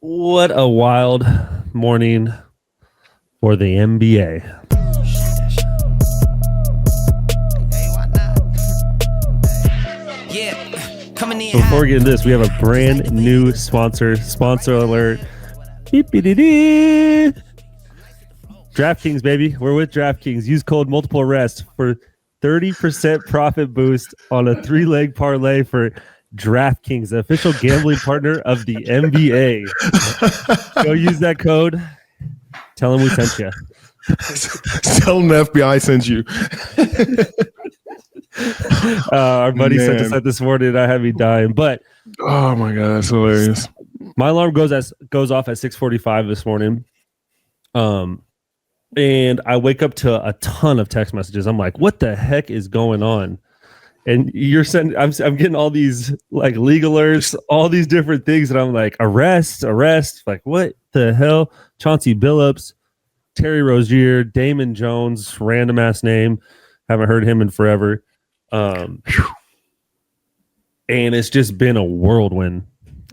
What a wild morning for the NBA. Before we get into this, we have a brand new sponsor alert. Beep-be-de-dee. DraftKings, baby. We're with DraftKings. Use code multiple rest for 30% profit boost on a 3-leg parlay for DraftKings, the official gambling partner of the NBA. Go use that code. Tell them we sent you. Tell them the FBI sent you. Our buddy sent us that this morning. I had me dying, but oh my god, that's hilarious. My alarm goes off at 6:45 this morning. And I wake up to a ton of text messages. I'm like, what the heck is going on? And you're sending, I'm getting all these like legal alerts, all these different things. And I'm like, arrest. Like, what the hell? Chauncey Billups, Terry Rozier, Damon Jones, random ass name. Haven't heard him in forever. And it's just been a whirlwind.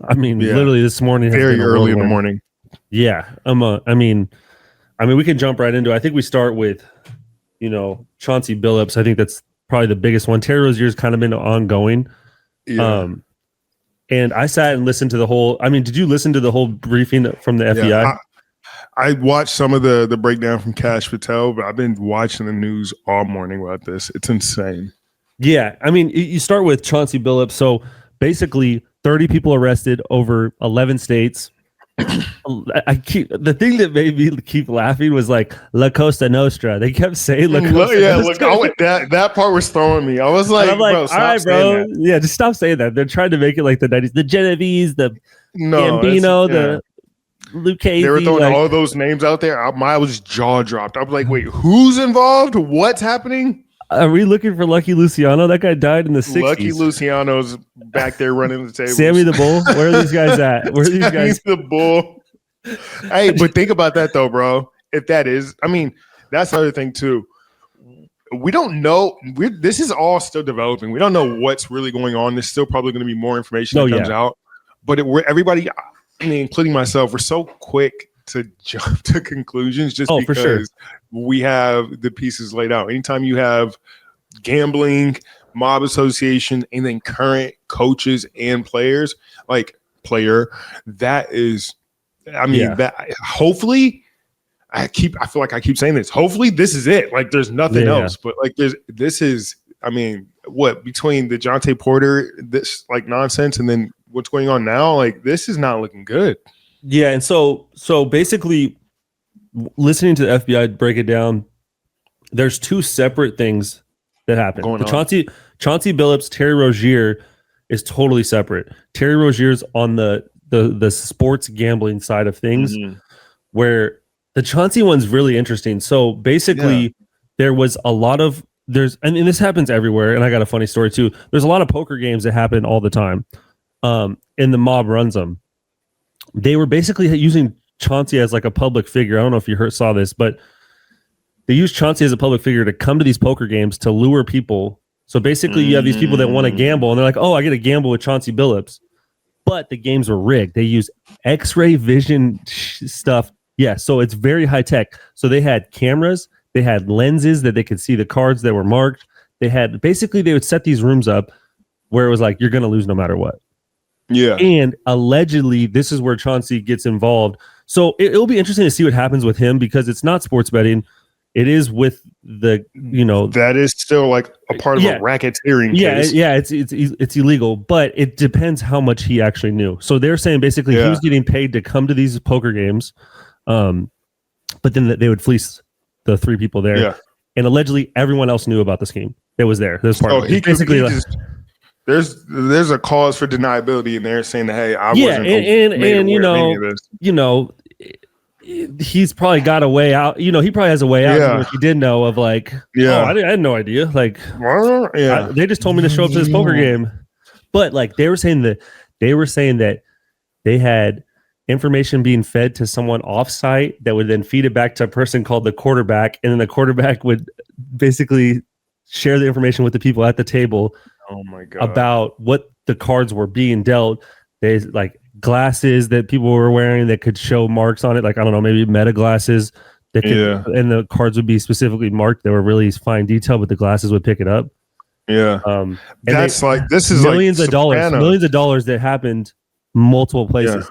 I mean, literally this morning. Very early in the morning. Yeah. I mean, we can jump right into it. I think we start with, Chauncey Billups. I think that's probably the biggest one. Terry Rozier's kind of been ongoing. Yeah. And I sat and listened to the whole. I mean, did you listen to the whole briefing from the FBI? I watched some of the breakdown from Cash Patel, but I've been watching the news all morning about this. It's insane. Yeah. I mean, you start with Chauncey Billups. So basically 30 people arrested over 11 states. The thing that made me keep laughing was like La Costa Nostra. They kept saying La Costa Nostra. Look, that part was throwing me. I was like, I'm like, all right, bro. Yeah, just stop saying that. They're trying to make it like the 90s. The Genovese, the Gambino, the Lucchese. They were throwing all those names out there. I was jaw dropped. I was like, wait, who's involved? What's happening? Are we looking for Lucky Luciano? That guy died in the 60s. Lucky Luciano's back there running the table. Sammy the Bull? Where are these guys at? Where are these guys? The Bull. Hey, but think about that though, bro. If that is, I mean, that's the other thing too. We don't know. This is all still developing. We don't know what's really going on. There's still probably going to be more information that comes out. But everybody, I mean, including myself, we're so quick to jump to conclusions just because for sure. We have the pieces laid out. Anytime you have gambling, mob association, and then current coaches and players, that is, I mean, that hopefully I feel like I keep saying this. Hopefully this is it. Like there's nothing else, but like this is, I mean, what between the Jonte Porter, this like nonsense, and then what's going on now, like this is not looking good. Yeah, and so basically, listening to the FBI break it down, there's two separate things that happen. Chauncey Billups, Terry Rozier is totally separate. Terry Rozier's on the sports gambling side of things, where the Chauncey one's really interesting. So basically, there was a lot of and this happens everywhere. And I got a funny story too. There's a lot of poker games that happen all the time, and the mob runs them. They were basically using Chauncey as like a public figure. I don't know if you saw this, but they use Chauncey as a public figure to come to these poker games to lure people. So basically you have these people that want to gamble and they're like, oh, I get to gamble with Chauncey Billups. But the games were rigged. They use X-ray vision stuff. Yeah, so it's very high tech. So they had cameras. They had lenses that they could see the cards that were marked. They would set these rooms up where it was like, you're going to lose no matter what. Yeah. And allegedly, this is where Chauncey gets involved. So it'll be interesting to see what happens with him because it's not sports betting. It is with the, that is still like a part of a racketeering case. Yeah, it's illegal, but it depends how much he actually knew. So they're saying basically he was getting paid to come to these poker games, but then they would fleece the 3 people there. Yeah. And allegedly everyone else knew about the scheme. It was there. There's part of it. Basically there's a cause for deniability in there saying that, hey, I wasn't he's probably got a way out. He probably has a way out. If he did know of like, I had no idea. Like, they just told me to show up to this poker game. But like they were saying that they had information being fed to someone offsite that would then feed it back to a person called the quarterback, and then the quarterback would basically share the information with the people at the table. Oh my God. About what the cards were being dealt. They like glasses that people were wearing that could show marks on it. Like, I don't know, maybe Meta glasses that could, and the cards would be specifically marked. They were really fine detail, but the glasses would pick it up. Yeah. That's this is millions like of dollars that happened multiple places. Yeah.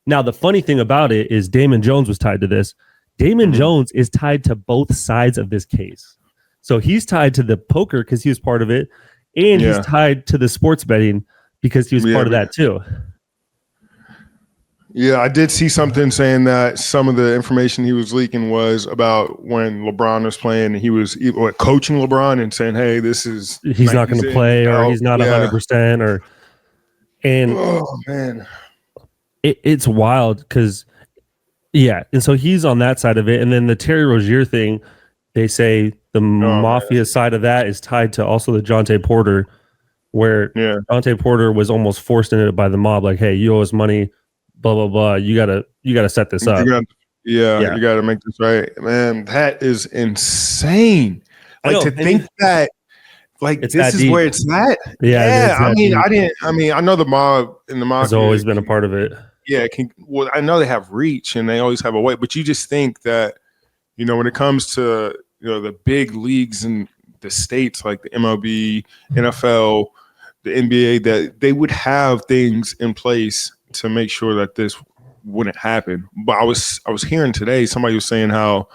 Now, the funny thing about it is Damon Jones was tied to this. Damon Jones is tied to both sides of this case. So he's tied to the poker because he was part of it, and he's tied to the sports betting because he was part of that too. Yeah, I did see something saying that some of the information he was leaking was about when LeBron was playing. He was coaching LeBron and saying, "Hey, he's not going to play, or he's not 100%." Oh man, it's wild because and so he's on that side of it, and then the Terry Rozier thing. They say the mafia side of that is tied to also the Jonte Porter, where Jonte Porter was almost forced into it by the mob. Like, hey, you owe us money. Blah blah blah. You gotta set this up. You gotta make this right, man. That is insane. Like to think that, like this is where it's at. Yeah. I know the mob has always been a part of it. Yeah. I know they have reach and they always have a way, but you just think that, when it comes to the big leagues in the states like the MLB, NFL, the NBA, that they would have things in place to make sure that this wouldn't happen. But I was hearing today, somebody was saying how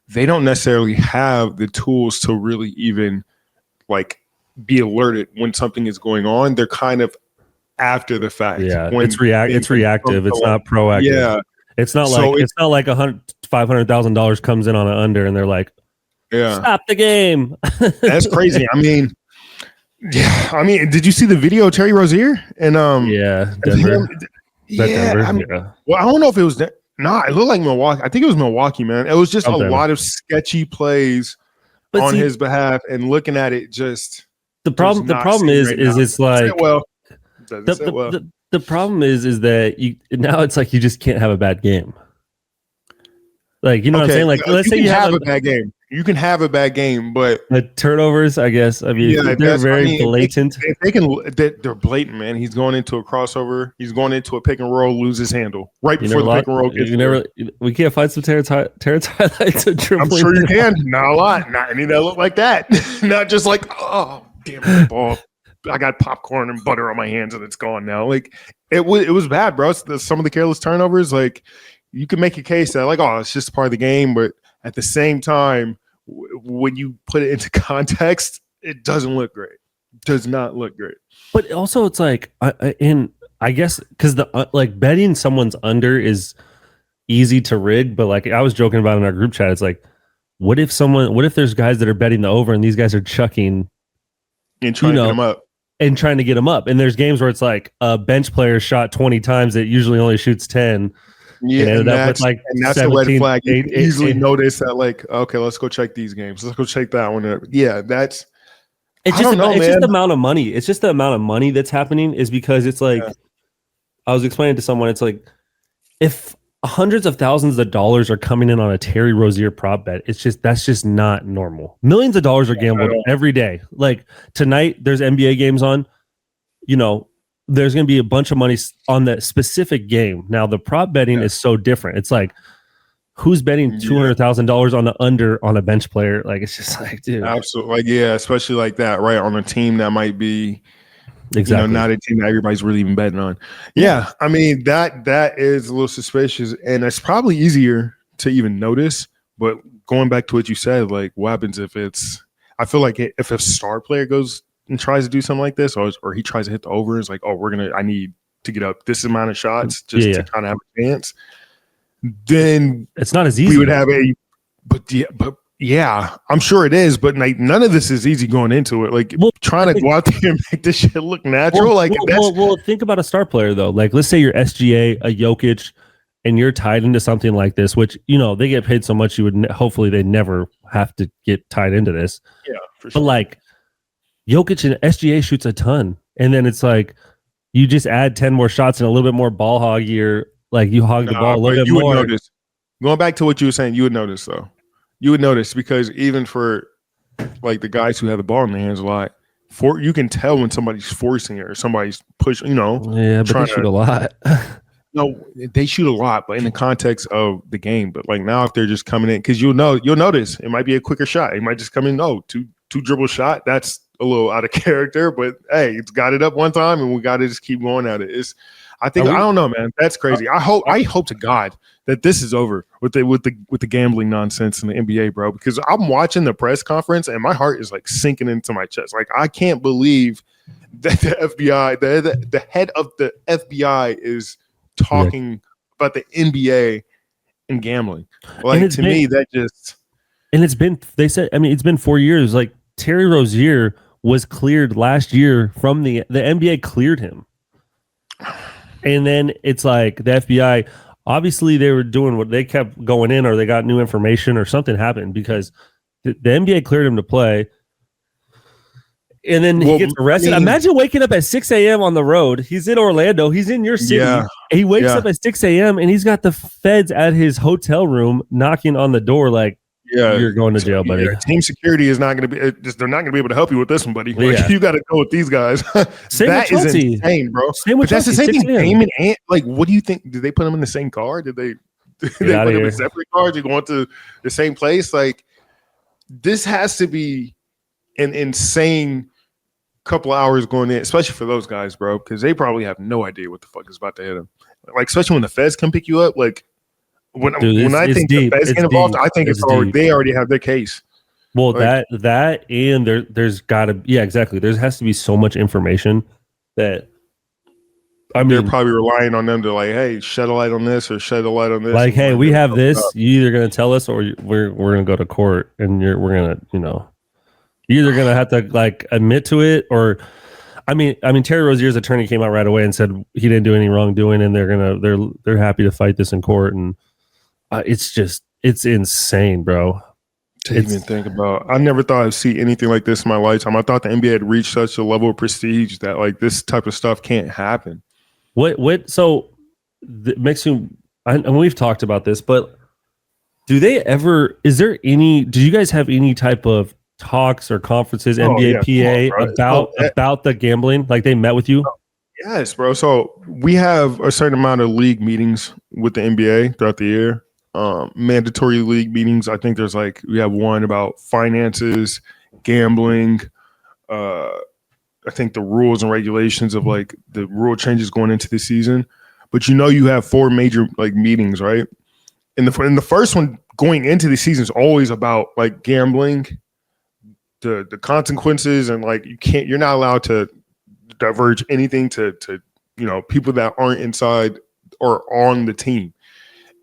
they don't necessarily have the tools to really even like be alerted when something is going on. They're kind of after the fact. Yeah, it's reactive. It's not proactive. Yeah, it's not like $500,000 comes in on an under and they're like, stop the game. That's crazy. Did you see the video of Terry Rozier and Denver? Well, I don't know if it was it looked like Milwaukee. I think it was Milwaukee, man. It was just a lot of sketchy plays on his behalf, and looking at it, just the problem is it's like the problem is that now it's like you just can't have a bad game. Like, you know what I'm saying? Like, let's say you have a bad game. You can have a bad game, but the turnovers, I guess. They're very blatant. They're blatant, man. He's going into a crossover. He's going into a pick and roll, lose his handle right before the pick and roll. We can't find some Terrence highlights. I'm sure you can. Not a lot. Not any that look like that. Not just like, oh, damn it, ball. I got popcorn and butter on my hands and it's gone now. Like it was bad, bro. Some of the careless turnovers, like you can make a case that like, oh, it's just part of the game, but at the same time, when you put it into context, it doesn't look great. It does not look great. But also, it's like, I guess because like betting someone's under is easy to rig. But like I was joking about in our group chat, it's like, what if there's guys that are betting the over and these guys are chucking and trying to get them up. And trying to get them up. And there's games where it's like a bench player shot 20 times that usually only shoots 10. Yeah, and that's a red flag. You can easily notice that, like, okay, let's go check these games. Let's go check that one. Yeah, it's just the amount of money. It's just the amount of money that's happening is because it's like, I was explaining to someone, it's like, if hundreds of thousands of dollars are coming in on a Terry Rozier prop bet, that's just not normal. Millions of dollars are gambled every day. Like tonight, there's NBA games on, there's going to be a bunch of money on that specific game. Now, the prop betting is so different. It's like, who's betting $200,000 on the under on a bench player? Like, it's just like, dude. Absolutely. Like, yeah, especially like that, right? On a team that might be not a team that everybody's really even betting on. Yeah. I mean, that is a little suspicious, and it's probably easier to even notice. But going back to what you said, like, what happens if I feel like if a star player goes and tries to do something like this, or he tries to hit the over, it's like, oh, I need to get up this amount of shots just to kind of have a chance. Then it's not as easy. We would have but I'm sure it is. But like, none of this is easy going into it. Like trying to go out there and make this shit look natural. Think about a star player though. Like, let's say you're SGA, a Jokic, and you're tied into something like this, which they get paid so much, you would hopefully they never have to get tied into this. Yeah, for sure. But like, Jokic and SGA shoots a ton, and then it's like you just add 10 more shots and a little bit more ball hoggier. Like you hog the ball a little bit more. Would notice. Going back to what you were saying, you would notice though. You would notice because even for like the guys who have the ball in their hands a lot, you can tell when somebody's forcing it or somebody's pushing. Yeah, but they shoot a lot. No, they shoot a lot, but in the context of the game. But like now, if they're just coming in, because you'll notice it might be a quicker shot. It might just come in. No, two dribble shot. That's a little out of character, but hey, it's got it up one time, and we got to just keep going at it. I don't know, man. That's crazy. I hope to God that this is over with the gambling nonsense in the NBA, bro. Because I'm watching the press conference, and my heart is like sinking into my chest. Like I can't believe that the FBI, the head of the FBI, is talking about the NBA and gambling. Like to me, that just and it's been. They said, I mean, it's been 4 years. Like Terry Rozier was cleared last year from the NBA cleared him. And then it's like the FBI, obviously they were doing what they kept going in, or they got new information, or something happened because the NBA cleared him to play. And then he gets arrested. Imagine waking up at 6 a.m. on the road. He's in Orlando. He's in your city. Yeah. He wakes up at 6 a.m. and he's got the feds at his hotel room knocking on the door like, you're going to jail, buddy. Team security is not going to be. They're not going to be able to help you with this one, buddy. Like, you got to go with these guys. That is insane, bro. But that's the same thing. Damon and like, what do you think? Did they put them in the same car? Did they put them in separate cars? They going to the same place? Like, this has to be an insane couple of hours going in, especially for those guys, bro, because they probably have no idea what the fuck is about to hit them. Like, especially when the feds come pick you up, like. When I think the feds get involved, I think they already have their case. Well, like, that and there's got to exactly. There has to be so much information that they're probably relying on them to like, hey, shed a light on this or shed a light on this. Like, hey, we have this. You either going to tell us or we're going to go to court, and we're going to you're either going to have to like admit to it or. I mean, Terry Rozier's attorney came out right away and said he didn't do any wrongdoing, and they're happy to fight this in court and. It's insane, bro. To even think about. I never thought I'd see anything like this in my lifetime. I thought the NBA had reached such a level of prestige that like this type of stuff can't happen. So that makes you, and we've talked about this, but do you guys have any type of talks or conferences, NBA, PA, about the gambling? Like they met with you? Yes, bro. So we have a certain amount of league meetings with the NBA throughout the year. Mandatory league meetings. I think we have one about finances, gambling. I think the rules and regulations of like the rule changes going into the season. But you have 4 major like meetings, right? And the first one going into the season is always about like gambling, the consequences, and like you're not allowed to diverge anything to people that aren't inside or on the team.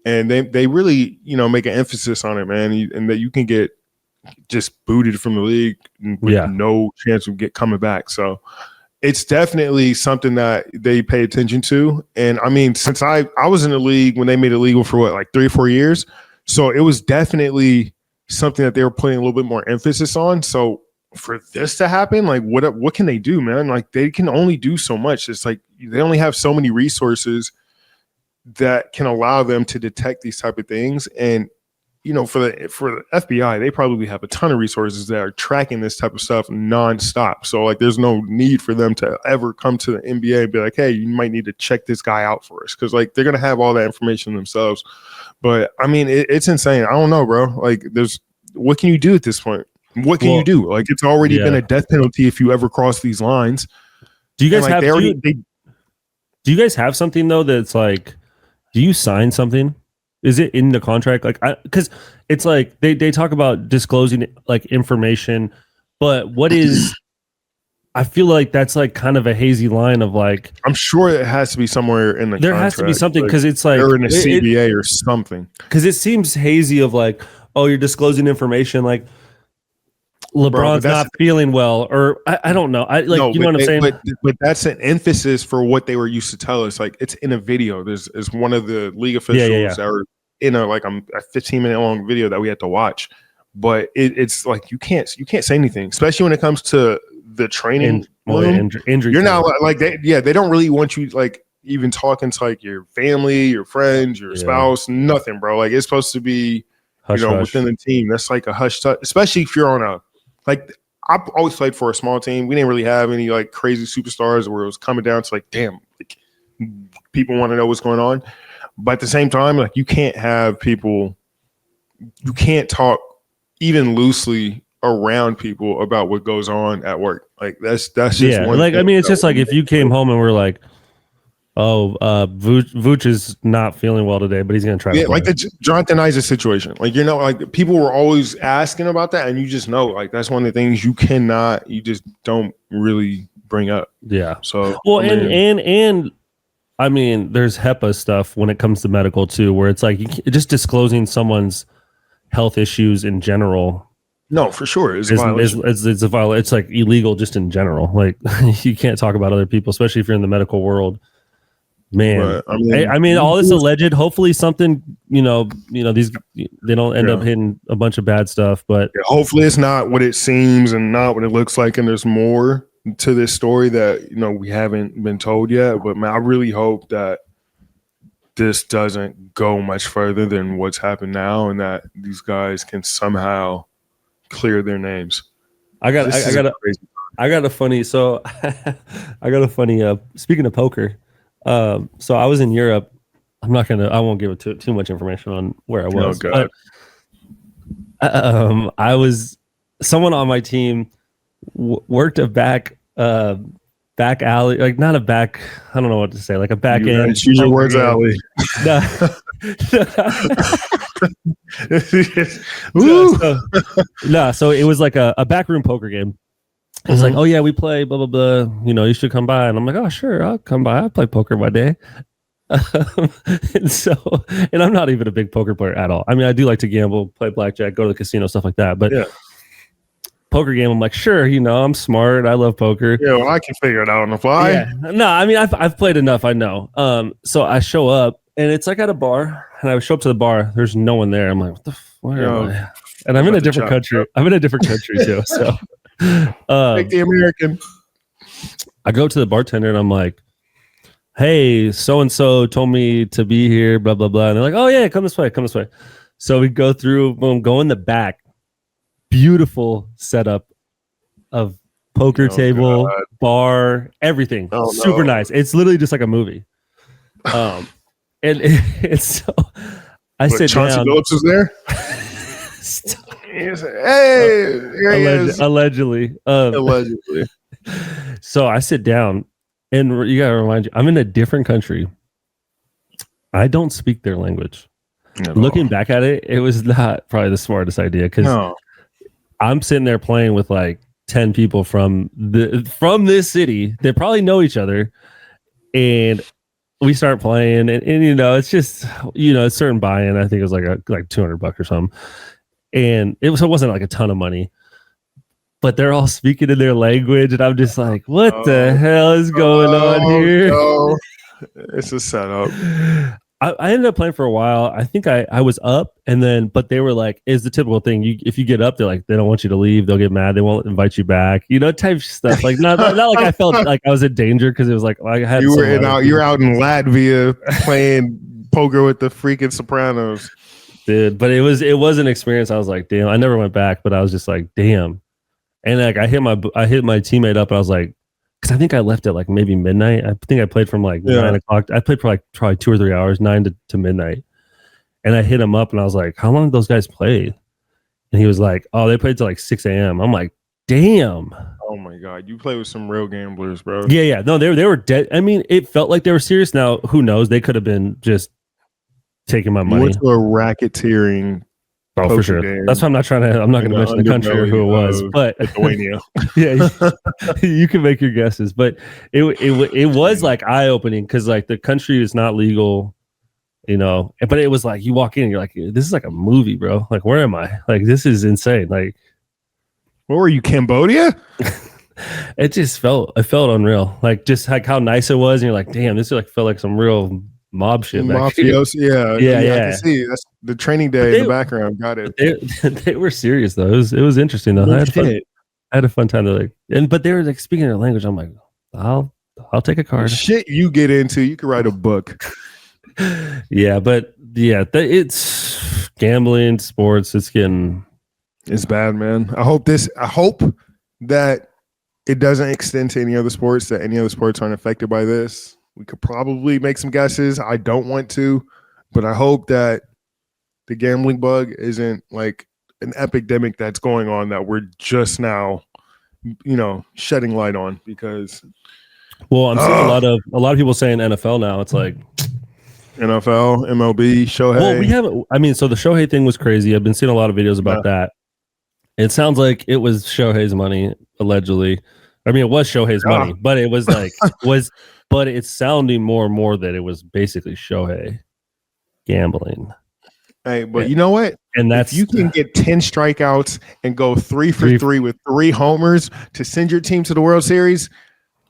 And they really, make an emphasis on it, man, and that you can get just booted from the league with no chance of coming back. So it's definitely something that they pay attention to. And I mean, since I was in the league when they made it legal for like 3 or 4 years, so it was definitely something that they were putting a little bit more emphasis on. So for this to happen, like what can they do, man? Like they can only do so much. It's like they only have so many resources that can allow them to detect these type of things. And for the FBI, they probably have a ton of resources that are tracking this type of stuff nonstop. So like there's no need for them to ever come to the NBA and be like, hey, you might need to check this guy out for us, because like they're gonna have all that information themselves. But I mean, it's insane. I don't know, bro. Like what can you do at this point? What can you do? Like it's already been a death penalty if you ever cross these lines. Do you guys do you guys have something though that's like, do you sign something? Is it in the contract? Like, because it's like they talk about disclosing like information, but what is? I feel like that's like kind of a hazy line of like. I'm sure it has to be somewhere in the. There has to be something because it's like or in a CBA or something. Because it seems hazy of like, oh, you're disclosing information like. LeBron's not feeling well, or I don't know. You know what I'm saying? But that's an emphasis for what they were used to tell us. Like it's in a video. There's one of the league officials that are in a 15-minute long video that we had to watch. But it's like you can't say anything, especially when it comes to the training room. Injury. You're not like they don't really want you like even talking to like your family, your friends, your spouse, nothing, bro. Like it's supposed to be hush. Within the team. That's like a hush touch, especially if you're on a. Like I've always played for a small team. We didn't really have any like crazy superstars where it was coming down to like, damn, like, people want to know what's going on. But at the same time, like you can't talk even loosely around people about what goes on at work. Like that's just one like thing. I mean, it's just like if you came home and we're like, oh, Vooch is not feeling well today, but he's gonna try to play. Like the Jonathan Isaac situation. Like like people were always asking about that, and you just know like that's one of the things you just don't really bring up. Yeah. So and I mean, there's HEPA stuff when it comes to medical too, where it's like just disclosing someone's health issues in general. No, for sure, it's a violation. It's a violation. It's like illegal just in general. Like you can't talk about other people, especially if you're in the medical world. Man, I mean, all this alleged. Hopefully, something these they don't end up hitting a bunch of bad stuff. But hopefully, it's not what it seems and not what it looks like, and there's more to this story that we haven't been told yet. But man, I really hope that this doesn't go much further than what's happened now, and that these guys can somehow clear their names. I got a funny. So I got a funny. Speaking of poker. So I was in Europe. I won't give it too much information on where I was. Oh, but, someone on my team worked a back alley, like not a back. I don't know what to say, like a back end. Choose your words, alley. So it was like a backroom poker game. It's like, oh yeah, we play blah blah blah. You should come by, and I'm like, oh sure, I'll come by. I play poker by day, and I'm not even a big poker player at all. I mean, I do like to gamble, play blackjack, go to the casino, stuff like that. But poker game, I'm like, sure, I'm smart. I love poker. Yeah, well, I can figure it out on the fly. Yeah. No, I mean, I've played enough. I know. So I show up, and it's like at a bar, and I show up to the bar. There's no one there. I'm like, what the where am I? And I'm in a different country. I'm in a different country too. So. Like the American. I go to the bartender and I'm like, hey, so and so told me to be here, blah blah blah. And they're like, oh yeah, come this way. So we go through, boom, go in the back. Beautiful setup of poker table, bar, everything. Super nice. It's literally just like a movie. And it's so I sit Chauncey down. Billups is there. Hey, here he is. Allegedly. Allegedly. So I sit down, and you gotta remind you, I'm in a different country. I don't speak their language. Looking back at it, it was not probably the smartest idea because I'm sitting there playing with like 10 people from this city. They probably know each other, and we start playing, and it's just a certain buy-in. I think it was like $200 or something. And it wasn't like a ton of money, but they're all speaking in their language, and I'm just like, what the hell is going on here? No. It's a setup. I ended up playing for a while. I think I was up, but they were like, it's the typical thing. If you get up, they're like, they don't want you to leave. They'll get mad. They won't invite you back. Type of stuff. Like not like I felt like I was in danger because it was like I had you were out in Latvia playing poker with the freaking Sopranos. Dude, but it was an experience. I was like, damn. I never went back, but I was just like, damn. And like I hit my teammate up, and I was like, because I think I left at like maybe midnight. I think I played from like 9 o'clock. I played for like probably 2 or 3 hours, 9 to midnight. And I hit him up, and I was like, how long did those guys play? And he was like, oh, they played till like 6 a.m. I'm like, damn. Oh my god, you play with some real gamblers, bro. Yeah. No, they were dead. I mean, it felt like they were serious. Now, who knows? They could have been just taking my money. You went to a racketeering. Oh, for sure. That's why I'm not going to mention the country or who it was, but yeah, you can make your guesses. But it was like eye opening because like the country is not legal, But it was like you walk in, and you're like, this is like a movie, bro. Like, where am I? Like, this is insane. Like, where were you? Cambodia? It felt unreal. Like just like how nice it was, and you're like, damn, this felt like some real mob shit. Mafioso, yeah. I can see that's the training day in the background. Got it. They were serious though. It was interesting though. I had a fun time to but they were like speaking their language. I'm like, I'll take a card. The shit you get into, you could write a book. It's gambling, sports. It's bad, man. I hope that it doesn't extend to any other sports. That any other sports aren't affected by this. We could probably make some guesses. I don't want to, but I hope that the gambling bug isn't like an epidemic that's going on that we're just now, shedding light on because. Well, I'm seeing a lot of people saying NFL now. It's like NFL, MLB, Shohei. Well, we haven't. I mean, so the Shohei thing was crazy. I've been seeing a lot of videos about that. It sounds like it was Shohei's money, allegedly. I mean, it was Shohei's money, but it was like but it's sounding more and more that it was basically Shohei gambling. Hey, but you know what? And that's if you can get 10 strikeouts and go 3 for 3 with 3 homers to send your team to the World Series,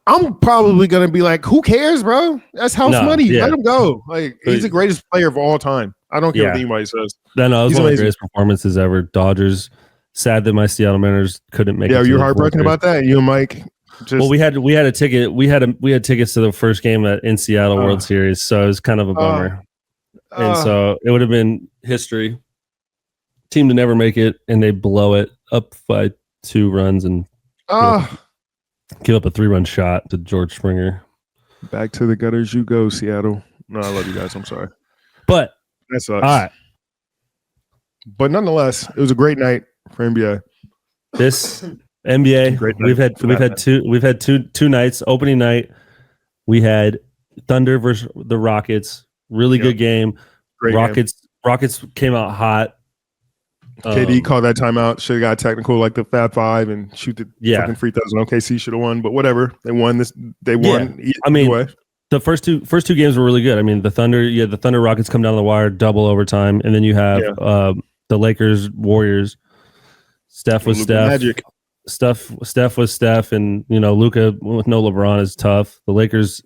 I'm probably gonna be like, who cares, bro? That's house money. Yeah. Let him go. Like he's the greatest player of all time. I don't care what anybody says. No, it was one of the greatest performances ever. Dodgers. Sad that my Seattle Mariners couldn't make it. Yeah, you're heartbroken about that. You and Mike. Well, we had a ticket. We had tickets to the first game in Seattle World Series, so it was kind of a bummer. And so it would have been history. Team to never make it, and they blow it up by 2 runs and give up a 3-run shot to George Springer. Back to the gutters you go, Seattle. No, I love you guys. I'm sorry, but that sucks. All right. But nonetheless, it was a great night for NBA. This NBA, we've had two nights. Opening night, we had Thunder versus the Rockets. Really good game. Great Rockets came out hot. KD called that timeout. Should have got technical like the Fab Five and shoot the fucking free throws. And OKC should have won, but whatever. They won this. They won. Yeah. I mean, the first two games were really good. I mean, the Thunder Rockets come down the wire, double overtime, and then you have the Lakers Warriors. Steph was Steph. Magic. Steph was Steph, and Luka with no LeBron is tough. The Lakers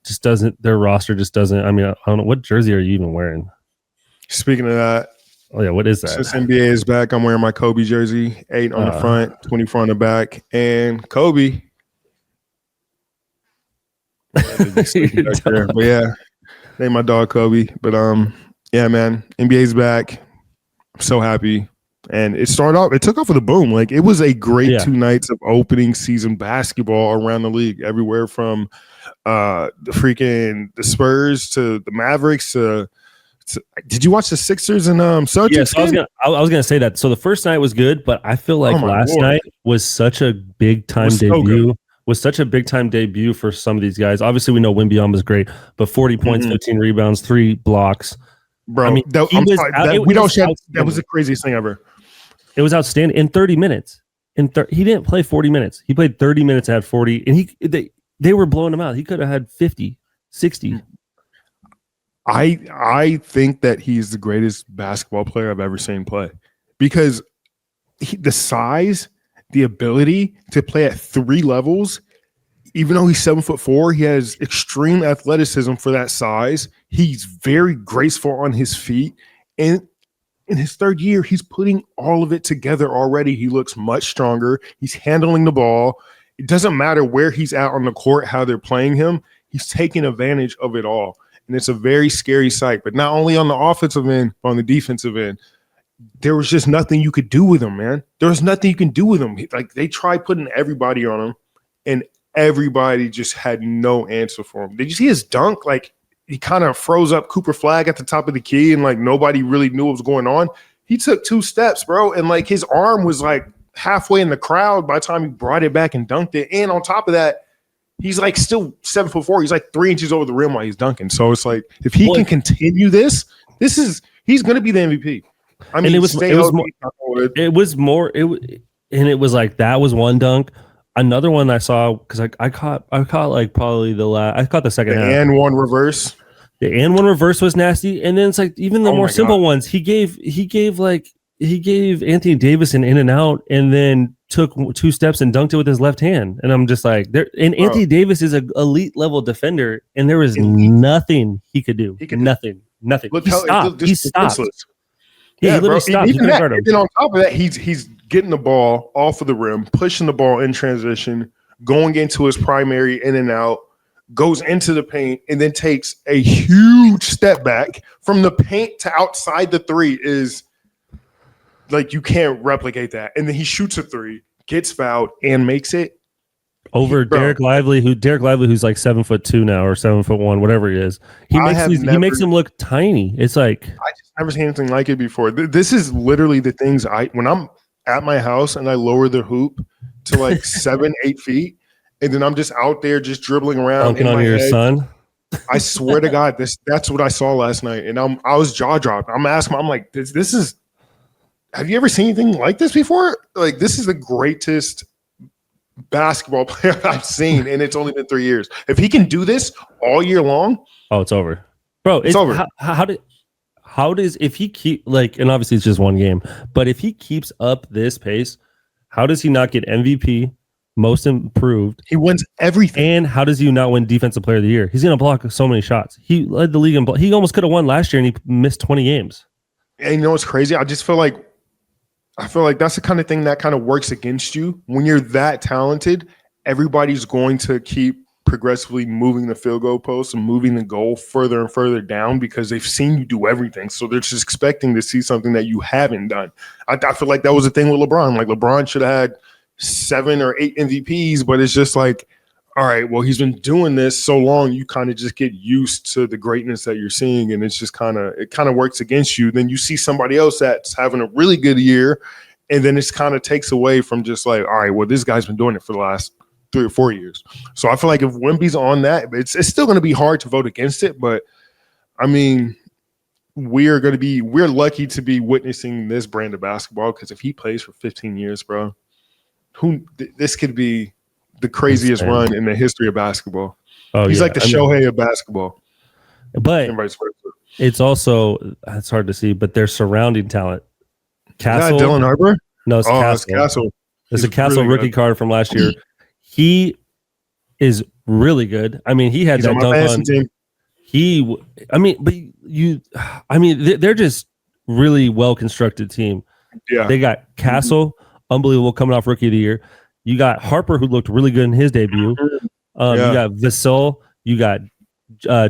just doesn't. Their roster just doesn't. I mean, I don't know what jersey are you even wearing. Speaking of that, what is that? Since NBA is back, I'm wearing my Kobe jersey. 8 on the front, 24 on the back, and Kobe. But yeah, name my dog Kobe. But yeah, man, NBA's back. I'm so happy. And it took off with a boom. Like it was a great 2 nights of opening season basketball around the league, everywhere from the Spurs to the Mavericks to did you watch the Sixers and Celtics? Yes, I was gonna say that. So the first night was good, but I feel like last night was such a big time debut. Was such a big time debut for some of these guys. Obviously, we know Wembyama was great, but 40 points, 15 rebounds, 3 blocks. Bro, I mean, that was the craziest thing ever. It was outstanding in 30 minutes. He didn't play 40 minutes. He played 30 minutes, had 40, and they were blowing him out. He could have had 50, 60. I think that he's the greatest basketball player I've ever seen play because the size, the ability to play at 3 levels, even though he's 7'4", he has extreme athleticism for that size. He's very graceful on his feet. And in his 3rd year, he's putting all of it together already. He looks much stronger. He's handling the ball. It doesn't matter where he's at on the court, how they're playing him. He's taking advantage of it all. And it's a very scary sight. But not only on the offensive end, but on the defensive end, there was just nothing you could do with him, man. There was nothing you can do with him. Like they tried putting everybody on him, and everybody just had no answer for him. Did you see his dunk? Like he kind of froze up Cooper Flag at the top of the key, and like nobody really knew what was going on. He took 2 steps, bro, and like his arm was like halfway in the crowd by the time he brought it back and dunked it. And on top of that, he's like still 7'4". He's like 3 inches over the rim while he's dunking. So it's like if he can continue he's going to be the MVP. I mean, it was like that was one dunk. Another one I saw because I caught like probably I caught the second half. And one reverse. The and one reverse was nasty, and then it's like even the more simple ones. He gave Anthony Davis an in and out, and then took 2 steps and dunked it with his left hand. And I'm just like, Anthony Davis is an elite level defender, and there was nothing he could do. Nothing. Look he stopped. He stopped. Yeah, he literally stopped. And then on top of that, he's getting the ball off of the rim, pushing the ball in transition, going into his primary in and out, goes into the paint, and then takes a huge step back from the paint to outside the 3 is like you can't replicate that. And then he shoots a 3, gets fouled, and makes it. over Derek Lively, who's like 7'2" now or 7'1", whatever he is. He makes him look tiny. It's like I just never seen anything like it before. This is literally the things when I'm at my house and I lower the hoop to like 7-8 feet, and then I'm just out there just dribbling around dunking on your son. I swear to God, that's what I saw last night, and I was jaw dropped. I'm asking, I'm like, this is. Have you ever seen anything like this before? Like, this is the greatest basketball player I've seen, and it's only been 3 years. If he can do this all year long, it's over, bro. It's over. How does if he keep and obviously it's just one game, but if he keeps up this pace, how does he not get MVP, most improved? He wins everything. And how does he not win Defensive Player of the Year? He's gonna block so many shots. He led the league in he almost could have won last year, and he missed 20 games. And you know what's crazy? I feel like that's the kind of thing that kind of works against you. When you're that talented, everybody's going to keep progressively moving the field goal post and moving the goal further and further down because they've seen you do everything. So they're just expecting to see something that you haven't done. I feel like that was the thing with LeBron. Like, LeBron should have had 7 or 8 MVPs, but it's just like, all right, well, he's been doing this so long, you kind of just get used to the greatness that you're seeing, and it's just kind of works against you. Then you see somebody else that's having a really good year, and then it's kind of takes away from just like, all right, well, this guy's been doing it for the last 3 or 4 years. So I feel like if Wemby's on that, it's still going to be hard to vote against it. But I mean, we're lucky to be witnessing this brand of basketball, because if he plays for 15 years, bro, this could be the craziest run in the history of basketball. He's like the Shohei of basketball. But it's hard to see, but their surrounding talent. Castle, is that Dylan Harper? No, it's Castle. It's Castle. It's a Castle really rookie card from last year. He is really good. I mean, he had that dunk on. Team. They're just really well constructed team. Yeah, they got Castle, unbelievable, coming off Rookie of the Year. You got Harper, who looked really good in his debut. You got Vassell. You got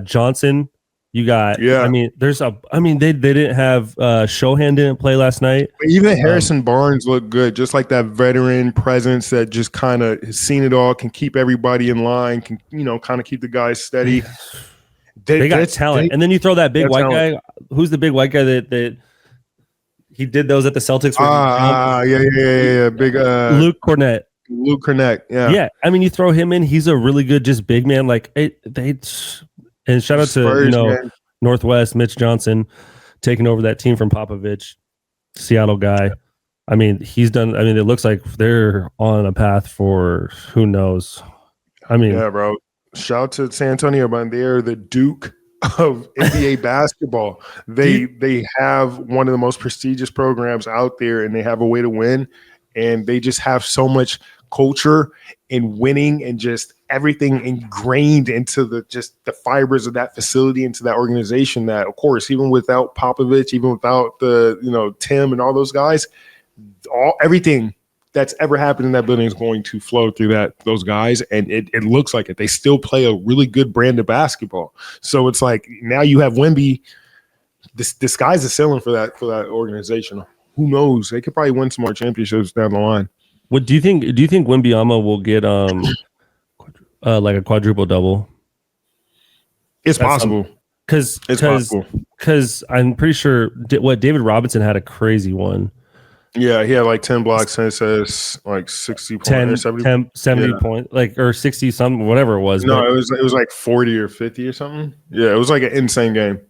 Johnson. You got. Yeah. They didn't have Shohan didn't play last night. Even Harrison Barnes looked good, just like that veteran presence that just kind of has seen it all, can keep everybody in line, can kind of keep the guys steady. They got talent, and then you throw that big white guy. Who's the big white guy that he did those at the Celtics? Yeah. Big Luke Cornett. Yeah. You throw him in, he's a really good, just big man. And shout out to Northwest, Mitch Johnson, taking over that team from Popovich, Seattle guy. He's done. It looks like they're on a path for who knows. Yeah, bro. Shout out to San Antonio, man. They're the Duke of NBA basketball. They have one of the most prestigious programs out there, and they have a way to win. And they just have so much culture in winning and just everything ingrained into the fibers of that facility, into that organization, that, of course, even without Popovich, even without the Tim and all those guys, everything that's ever happened in that building is going to flow through those guys. And it looks like it. They still play a really good brand of basketball. So it's like, now you have Wemby. The sky's the ceiling for that organization. Who knows? They could probably win some more championships down the line. What do you think? Do you think Wembanyama will get like a quadruple double? It's possible. Because I'm pretty sure David Robinson had a crazy one. Yeah, he had like 10 blocks, 10 assists, like 60 points, 70 points, or 60 something, whatever it was. No, it was like 40 or 50 or something. Yeah, it was like an insane game.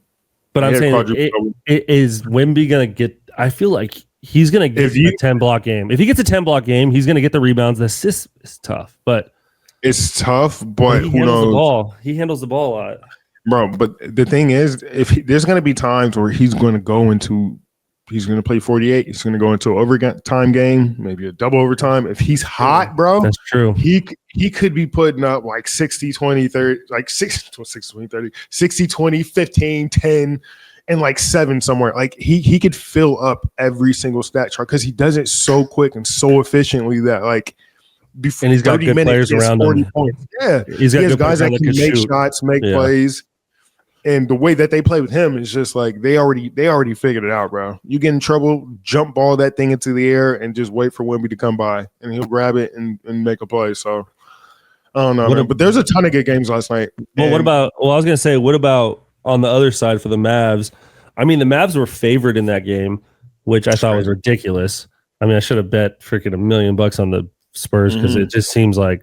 But I'm saying, is Wemby gonna get? I feel like he's gonna get a 10 block game. If he gets a 10 block game, he's gonna get the rebounds. The assist is tough, but it's tough. But who knows? The ball. He handles the ball a lot, bro. But the thing is, there's gonna be times where he's going to play 48. He's going to go into an overtime game, maybe a double overtime. If he's hot, bro, that's true. He could be putting up like 60, 20, 30, like 60, 20, 30, 60, 20, 15, 10, and like 7 somewhere. Like he could fill up every single stat chart because he does it so quick and so efficiently that like before, and he's got good players around him. Points. Yeah, he has guys that can make shots, make plays. And the way that they play with him is just like they already figured it out, bro. You get in trouble, jump ball that thing into the air and just wait for Wemby to come by, and he'll grab it and make a play. So I don't know, man. But there's a ton of good games last night. Well, I was gonna say, what about on the other side for the Mavs? I mean, the Mavs were favored in that game, which I thought was ridiculous. I mean, I should have bet freaking $1 million on the Spurs because it just seemed like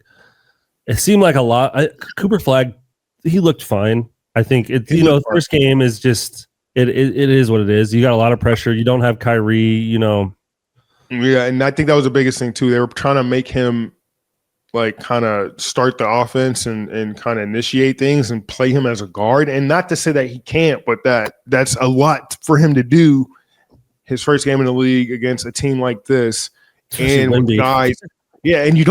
a lot. Cooper Flag, he looked fine. I think the first game is just it is what it is. You got a lot of pressure. You don't have Kyrie, Yeah, and I think that was the biggest thing too. They were trying to make him like kind of start the offense and kind of initiate things and play him as a guard. And not to say that he can't, but that's a lot for him to do his first game in the league against a team like this. And with guys, and you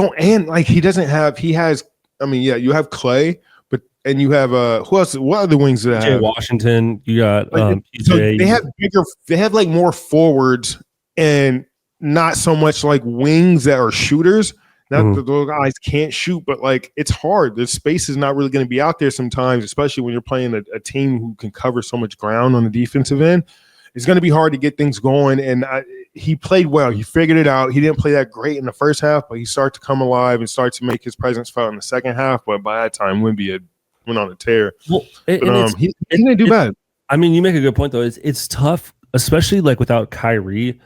have Clay, and you have who else? What other wings do they have? Washington, you got PJ. So they have like more forwards and not so much like wings that are shooters. Not that those guys can't shoot, but like it's hard. The space is not really going to be out there sometimes, especially when you're playing a team who can cover so much ground on the defensive end. It's going to be hard to get things going. And he played well. He figured it out. He didn't play that great in the first half, but he started to come alive and start to make his presence felt in the second half. But by that time, Wemby had went on a tear. Well, he didn't do bad. I mean, you make a good point though. It's tough, especially like without Kyrie.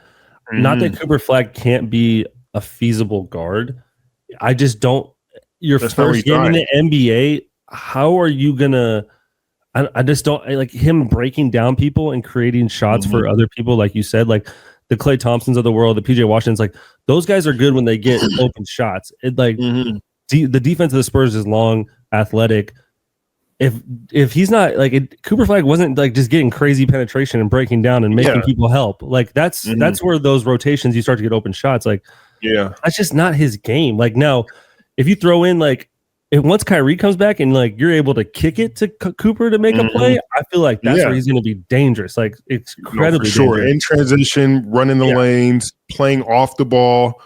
Not that Cooper Flag can't be a feasible guard. I just don't. Your first game in the NBA, how are you gonna? I just don't like him breaking down people and creating shots for other people, like you said, like the Klay Thompsons of the world, the PJ Washingtons. Like those guys are good when they get open shots. It the defense of the Spurs is long, athletic. If he's not like Cooper Flag wasn't like just getting crazy penetration and breaking down and making people help. Like that's where those rotations you start to get open shots. Like. Yeah, that's just not his game. Like now, if you throw in if once Kyrie comes back and like you're able to kick it to Cooper to make a play, I feel like that's where he's going to be dangerous. Like it's incredibly dangerous. In transition, running the lanes, playing off the ball.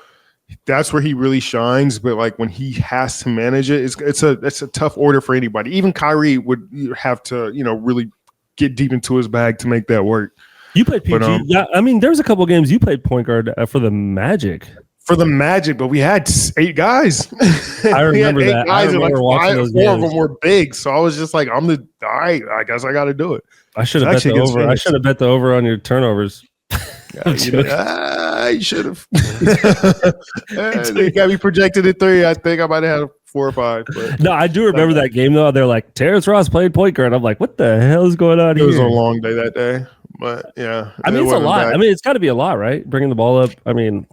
That's where he really shines. But like when he has to manage it, it's a tough order for anybody. Even Kyrie would have to really get deep into his bag to make that work. You played PG. I mean, there's a couple games you played point guard for the Magic. But we had 8 guys. I remember that. I remember watching those games. 4 of them were big, so I was just like, all right, I guess I got to do it. I should have bet the over. I should have bet the over on your turnovers. You should have. They got me projected at 3. I think I might have had 4 or 5. But no, I do remember that game though. They're like, Terrence Ross played point guard. I'm like, what the hell is going on here? It was a long day that day, but yeah. I mean, it's a lot. Bad. I mean, it's got to be a lot, right? Bringing the ball up. I mean.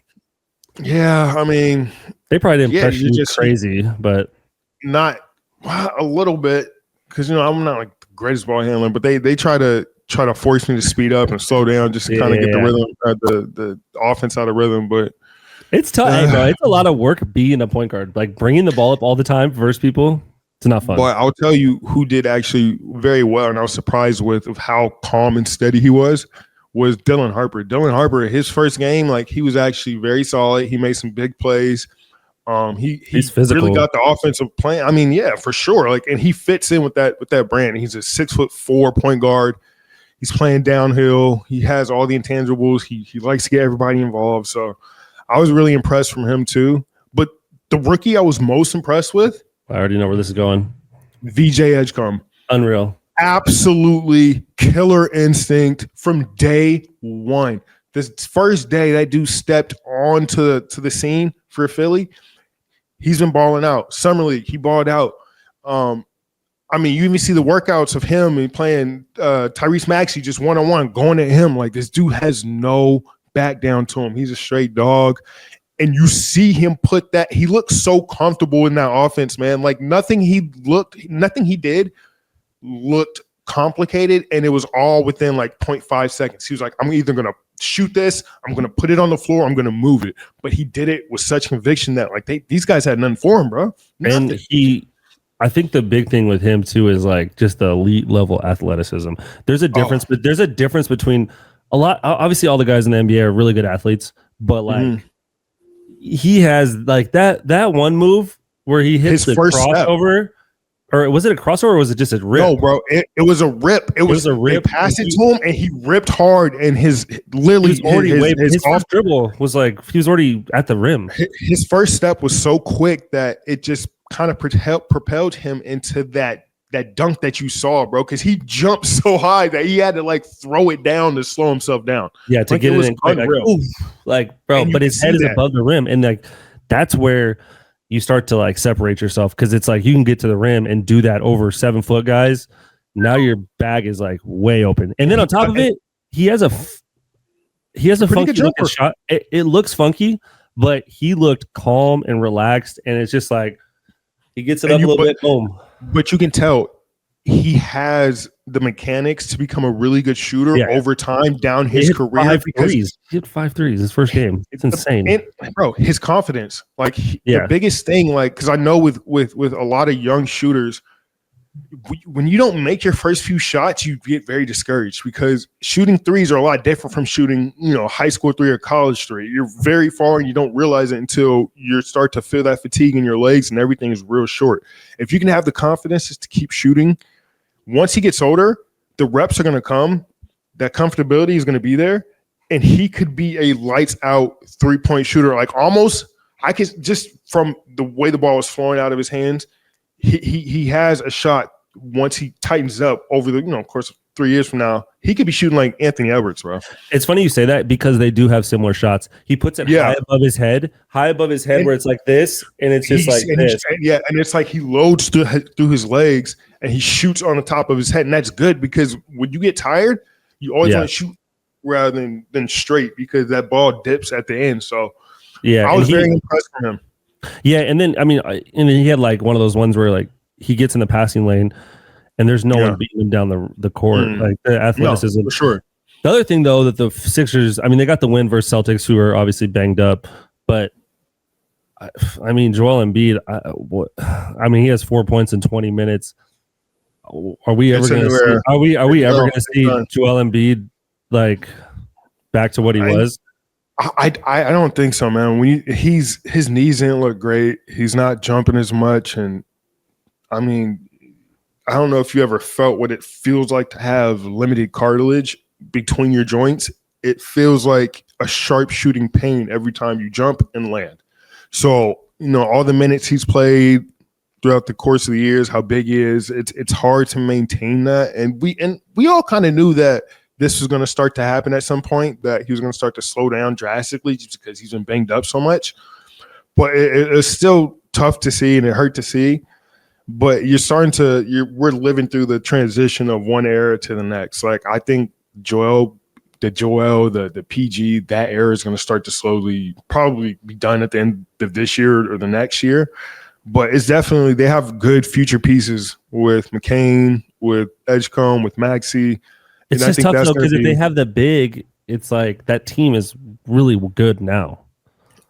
Yeah, I mean, they probably didn't pressure you crazy, but not a little bit because I'm not like the greatest ball handler, but they try to force me to speed up and slow down just to kind of get the rhythm, the offense out of rhythm. But it's tough, bro. It's a lot of work being a point guard, like bringing the ball up all the time versus people. It's not fun. But I'll tell you who did actually very well, and I was surprised of how calm and steady he was Dylan Harper. Dylan Harper, his first game, like he was actually very solid. He made some big plays. He's physical. Really got the offensive plan. I mean, yeah, for sure. Like, and he fits in with that brand. He's a 6'4" point guard. He's playing downhill. He has all the intangibles. He likes to get everybody involved. So I was really impressed from him too. But the rookie I was most impressed with, I already know where this is going. VJ Edgecombe. Unreal. Absolutely killer instinct from day one. This first day that dude stepped onto the scene for Philly, he's been balling out. Summer League, he balled out. I mean, you even see the workouts of him and playing Tyrese Maxey just one-on-one, going at him. Like this dude has no back down to him. He's a straight dog. And you see him put that. He looks so comfortable in that offense, man. Like nothing he did looked complicated, and it was all within like 0.5 seconds. He was like, I'm either going to shoot this, I'm going to put it on the floor, I'm going to move it. But he did it with such conviction that like these guys had nothing for him, bro. Nothing. And I think the big thing with him too is like just the elite level athleticism. There's a difference, but there's a difference between obviously all the guys in the NBA are really good athletes, but like he has like that one move where he hits the crossover. Or was it a crossover or was it just a rip? No, bro. It was a rip. It was a rip. They passed it to him and he ripped hard, and his first dribble was like he was already at the rim. His first step was so quick that it just kind of propelled him into that dunk that you saw, bro, because he jumped so high that he had to like throw it down to slow himself down. Yeah, to get it in quick, like bro, but his head is above the rim, and like that's where you start to like separate yourself, because it's like you can get to the rim and do that over 7 foot guys. Now your bag is like way open, and then on top of it, he has a funky looking shot. It looks funky, but he looked calm and relaxed, and it's just like he gets it up a little bit. Boom. But you can tell he has the mechanics to become a really good shooter over time down his career. He hit 5 threes his first game. It's insane. And, bro, his confidence. Like the biggest thing, like, because I know with a lot of young shooters, when you don't make your first few shots, you get very discouraged, because shooting threes are a lot different from shooting, high school three or college three. You're very far and you don't realize it until you start to feel that fatigue in your legs and everything is real short. If you can have the confidence just to keep shooting, once he gets older, the reps are going to come, that comfortability is going to be there, and he could be a lights out 3-point shooter. Like almost, I could just from the way the ball was flowing out of his hands, he has a shot once he tightens up over the, of course, 3 years from now, he could be shooting like Anthony Edwards, bro. It's funny you say that, because they do have similar shots. He puts it high above his head, and where it's like this, and it's just like this. And it's like he loads through his legs, and he shoots on the top of his head, and that's good, because when you get tired, you always want to shoot rather than straight, because that ball dips at the end. So I was very impressed with him. Yeah, and then he had like one of those ones where like he gets in the passing lane and there's no one beating him down the court. Like the athleticism. No, for sure. The other thing though, that the Sixers, they got the win versus Celtics, who are obviously banged up, but Joel Embiid, he has 4 points in 20 minutes. Are we ever going to see? Are we ever going to see Joel Embiid like back to what he was? I don't think so, man. His knees didn't look great. He's not jumping as much, and I don't know if you ever felt what it feels like to have limited cartilage between your joints. It feels like a sharp shooting pain every time you jump and land. So all the minutes he's played throughout the course of the years, how big he is, it's hard to maintain that, and we all kind of knew that this was going to start to happen at some point, that he was going to start to slow down drastically just because he's been banged up so much. But it's still tough to see, and it hurt to see. But we're living through the transition of one era to the next. Like, I think the PG, that era is going to start to slowly probably be done at the end of this year or the next year. But it's definitely, they have good future pieces with McCain, with Edgecombe, with Maxey. It's just tough though, because if they have the big, it's like that team is really good now.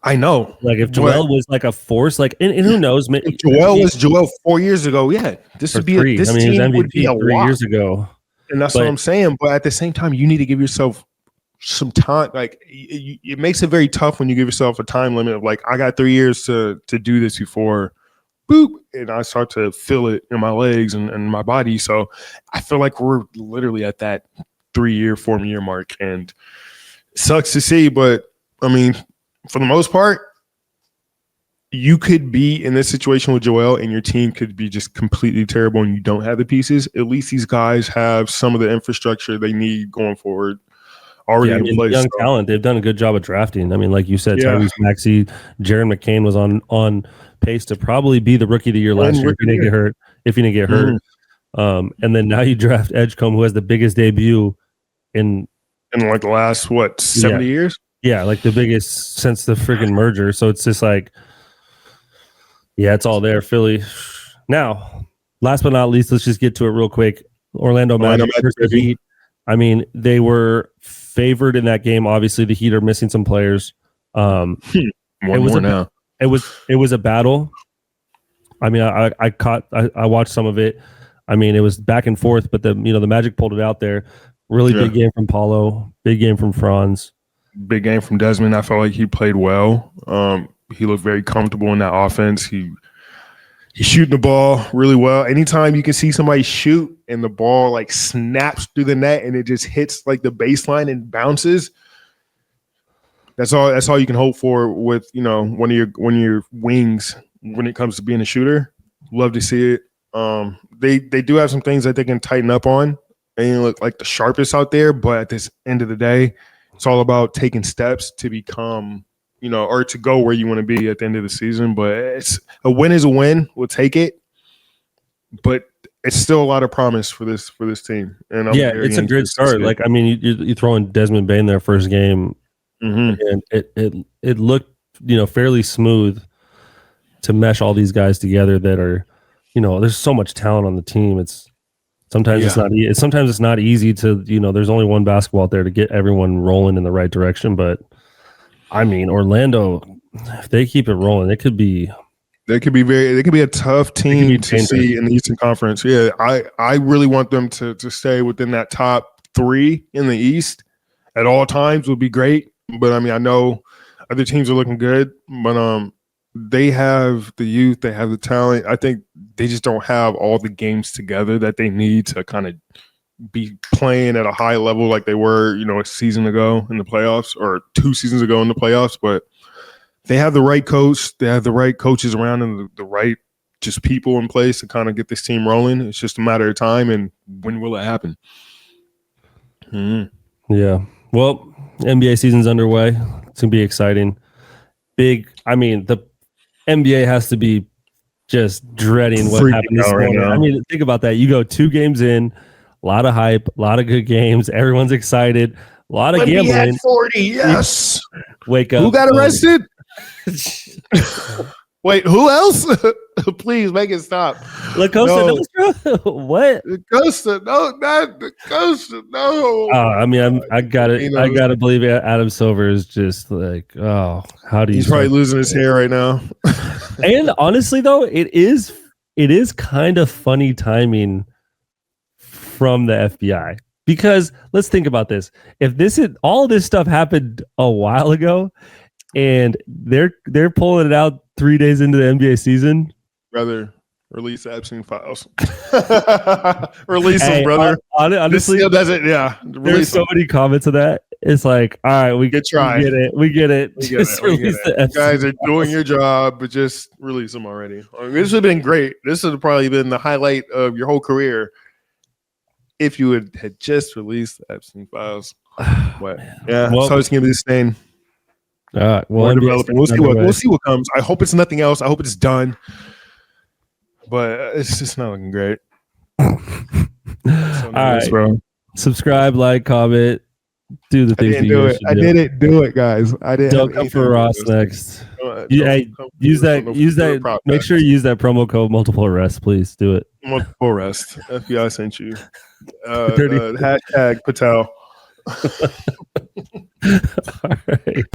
I know. Like if Joel was like a force, like and who knows? If Joel was Joel 4 years ago, this would be this team MVP would be a 3 years ago. And that's what I'm saying. But at the same time, you need to give yourself some time. Like it makes it very tough when you give yourself a time limit of like, I got 3 years to do this before boop, and I start to feel it in my legs and my body. So I feel like we're literally at that 3 year, 4 year mark, and it sucks to see. But for the most part, you could be in this situation with Joel and your team could be just completely terrible and you don't have the pieces. At least these guys have some of the infrastructure they need going forward already in place. Young talent. They've done a good job of drafting. Like you said, Tyrese Maxey, Jaron McCain was on pace to probably be the rookie of the year last year if he didn't get hurt. And then now you draft Edgecombe, who has the biggest debut in like the last 70 years. Yeah, like the biggest since the freaking merger. So it's just like, it's all there, Philly. Now, last but not least, let's just get to it real quick. Orlando Magic versus the Heat. They were favored in that game. Obviously, the Heat are missing some players. It was a battle. I watched some of it. It was back and forth, but the Magic pulled it out there. Really big game from Paulo. Big game from Franz. Big game from Desmond. I felt like he played well. He looked very comfortable in that offense. He's shooting the ball really well. Anytime you can see somebody shoot and the ball like snaps through the net and it just hits like the baseline and bounces, that's all you can hope for with one of your wings when it comes to being a shooter. Love to see it. They do have some things that they can tighten up on. They didn't look like the sharpest out there, but at this end of the day, it's all about taking steps to become, or to go where you want to be at the end of the season. But it's a win is a win. We'll take it. But it's still a lot of promise for this team. And it's a great start. Like, I mean, you throw in Desmond Bane their first game, and it looked, fairly smooth to mesh all these guys together that are, there's so much talent on the team. It's sometimes it's not easy to, there's only one basketball out there to get everyone rolling in the right direction. But I mean, Orlando, if they keep it rolling, it could be a tough team to see in the Eastern Conference. Yeah, I really want them to stay within that top 3 in the East at all times would be great. But I mean, I know other teams are looking good, but they have the youth, they have the talent. I think they just don't have all the games together that they need to kind of be playing at a high level like they were, a season ago in the playoffs or 2 seasons ago in the playoffs. But they have the right coach. They have the right coaches around and the right just people in place to kind of get this team rolling. It's just a matter of time, and when will it happen? Yeah. Well, NBA season's underway. It's going to be exciting. The NBA has to be just dreading what happened this morning. Right now. I mean, think about that. You go 2 games in, a lot of hype, a lot of good games. Everyone's excited. A lot of gambling. At 40, yes. Wake up. Who got arrested? Wait, who else? Please make it stop. La Costa Nostra? What? Costa? No, not the Costa. No. I gotta believe Adam Silver is just like, how do you? He's probably losing his hair right now. And honestly, though, it is kind of funny timing from the FBI, because let's think about this. If all this stuff happened a while ago, and they're pulling it out 3 days into the NBA season. Brother, release Epstein files. Release them, brother. Honestly, there's so many comments of that. It's like, all right, we get it. Just release the Epstein guys are doing your job, but just release them already. I mean, this would have been great. This would have probably been the highlight of your whole career if you had just released the Epstein files. But so it's gonna be the same. All right. Well, we're developing. We'll see what comes. I hope it's nothing else. I hope it's done. But it's just not looking great. All right, bro. Subscribe, like, comment, do the things. I didn't do it, guys. I didn't. Don't come for Ross next. Use that. Make sure you use that promo code multiple arrests, please. Do it. Multiple arrests. FBI sent you. Hashtag Patel. All right.